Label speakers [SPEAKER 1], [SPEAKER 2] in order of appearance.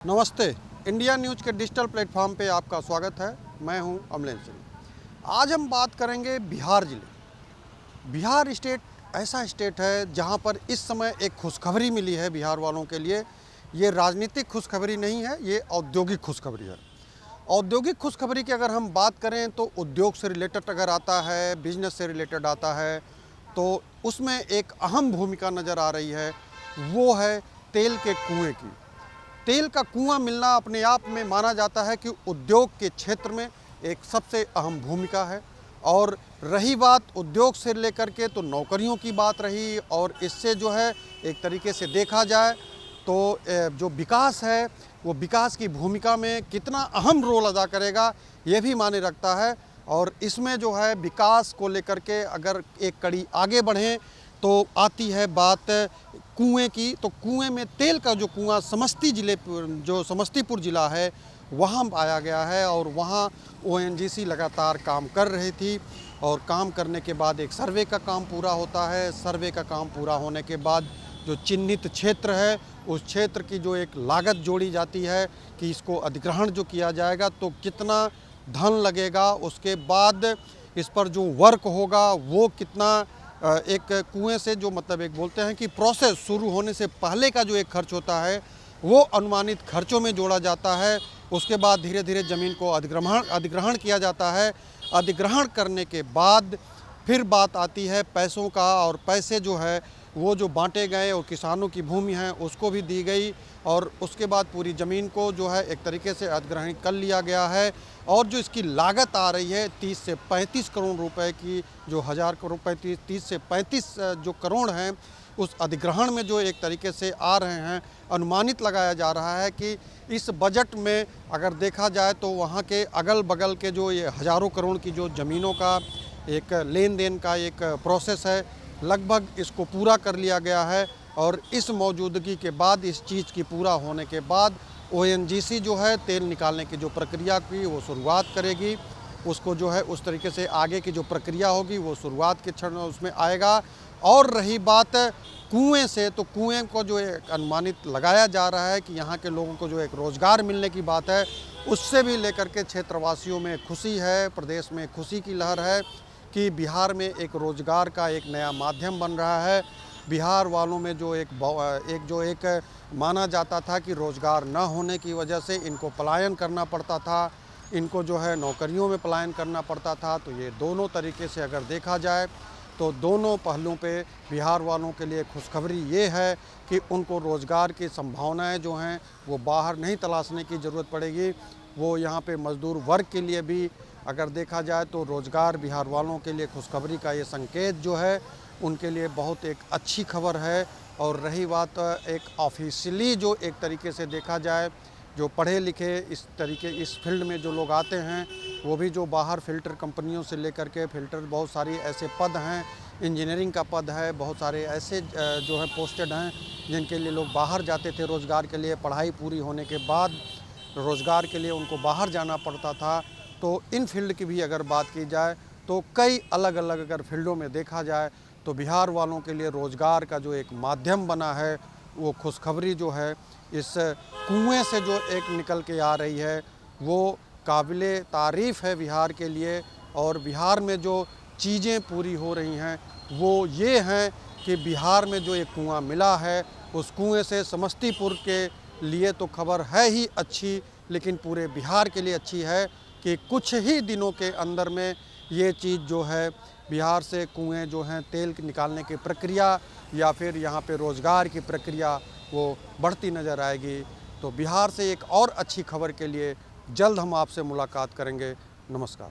[SPEAKER 1] नमस्ते। India news के digital platform पे आपका स्वागत है। मैं हूं अमलेन सिंह। आज हम बात करेंगे बिहार ज़िले। बिहार स्टेट ऐसा स्टेट है जहां पर इस समय एक खुशखबरी मिली है बिहार वालों के लिए। ये राजनीतिक खुशखबरी नहीं है, ये औद्योगिक खुशखबरी है। औद्योगिक खुशखबरी की अगर हम बात करें तो उद्योग से रिलेटेड अगर आता है, बिजनेस से रिलेटेड आता है, तो उसमें एक अहम भूमिका नज़र आ रही है। वो है तेल के कुएँ की। तेल का कुआं मिलना अपने आप में माना जाता है कि उद्योग के क्षेत्र में एक सबसे अहम भूमिका है। और रही बात उद्योग से लेकर के तो नौकरियों की बात रही, और इससे जो है एक तरीके से देखा जाए तो जो विकास है वो विकास की भूमिका में कितना अहम रोल अदा करेगा ये भी माने रखता है। और इसमें जो है विकास को लेकर के अगर एक कड़ी आगे बढ़ें तो आती है बात कुएं की। तो कुएं में तेल का जो कुआं समस्तीपुर ज़िला है वहाँ पाया गया है, और वहाँ ओएनजीसी लगातार काम कर रही थी। और काम करने के बाद एक सर्वे का काम पूरा होता है। सर्वे का काम पूरा होने के बाद जो चिन्हित क्षेत्र है उस क्षेत्र की जो एक लागत जोड़ी जाती है कि इसको अधिग्रहण जो किया जाएगा तो कितना धन लगेगा, उसके बाद इस पर जो वर्क होगा वो कितना, एक कुएं से जो मतलब एक बोलते हैं कि प्रोसेस शुरू होने से पहले का जो एक खर्च होता है वो अनुमानित खर्चों में जोड़ा जाता है। उसके बाद धीरे धीरे ज़मीन को अधिग्रहण किया जाता है। अधिग्रहण करने के बाद फिर बात आती है पैसों का, और पैसे जो है वो जो बांटे गए और किसानों की भूमि है उसको भी दी गई, और उसके बाद पूरी ज़मीन को जो है एक तरीके से अधिग्रहण कर लिया गया है। और जो इसकी लागत आ रही है 30 से 35 करोड़ रुपए की, जो 30 से 35 जो करोड़ हैं उस अधिग्रहण में जो एक तरीके से आ रहे हैं, अनुमानित लगाया जा रहा है कि इस बजट में अगर देखा जाए तो वहाँ के अगल बगल के जो ये हज़ारों करोड़ की जो ज़मीनों का एक लेन देन का एक प्रोसेस है, लगभग इसको पूरा कर लिया गया है। और इस मौजूदगी के बाद, इस चीज़ की पूरा होने के बाद ओएनजीसी जो है तेल निकालने की जो प्रक्रिया की वो शुरुआत करेगी। उसको जो है उस तरीके से आगे की जो प्रक्रिया होगी वो शुरुआत के क्षण उसमें आएगा। और रही बात कुएं से, तो कुएं को जो एक अनुमानित लगाया जा रहा है कि यहाँ के लोगों को जो एक रोज़गार मिलने की बात है, उससे भी लेकर के क्षेत्रवासियों में खुशी है, प्रदेश में खुशी की लहर है कि बिहार में एक रोज़गार का एक नया माध्यम बन रहा है। बिहार वालों में जो एक माना जाता था कि रोज़गार न होने की वजह से इनको पलायन करना पड़ता था, इनको जो है नौकरियों में पलायन करना पड़ता था, तो ये दोनों तरीके से अगर देखा जाए तो दोनों पहलुओं पे बिहार वालों के लिए खुशखबरी ये है कि उनको रोज़गार की संभावनाएं जो हैं वो बाहर नहीं तलाशने की ज़रूरत पड़ेगी। वो यहाँ पे मज़दूर वर्ग के लिए भी अगर देखा जाए तो रोज़गार बिहार वालों के लिए खुशखबरी का ये संकेत जो है उनके लिए बहुत एक अच्छी खबर है। और रही बात एक ऑफिशियली जो एक तरीके से देखा जाए, जो पढ़े लिखे इस फील्ड में जो लोग आते हैं वो भी जो बाहर फ़िल्टर कंपनियों से लेकर के फ़िल्टर बहुत सारी ऐसे पद हैं, इंजीनियरिंग का पद है, बहुत सारे ऐसे जो है पोस्टेड हैं जिनके लिए लोग बाहर जाते थे रोज़गार के लिए। पढ़ाई पूरी होने के बाद रोज़गार के लिए उनको बाहर जाना पड़ता था। तो इन फील्ड की भी अगर बात की जाए तो कई अलग अलग अगर फील्डों में देखा जाए तो बिहार वालों के लिए रोज़गार का जो एक माध्यम बना है वो खुशखबरी जो है इस कुएं से जो एक निकल के आ रही है वो काबिले तारीफ़ है बिहार के लिए। और बिहार में जो चीज़ें पूरी हो रही हैं वो ये हैं कि बिहार में जो एक कुआं मिला है उस कुएं से समस्तीपुर के लिए तो खबर है ही अच्छी, लेकिन पूरे बिहार के लिए अच्छी है कि कुछ ही दिनों के अंदर में ये चीज़ जो है बिहार से कुएं जो हैं तेल निकालने की प्रक्रिया या फिर यहाँ पे रोज़गार की प्रक्रिया वो बढ़ती नज़र आएगी। तो बिहार से एक और अच्छी खबर के लिए जल्द हम आपसे मुलाकात करेंगे। नमस्कार।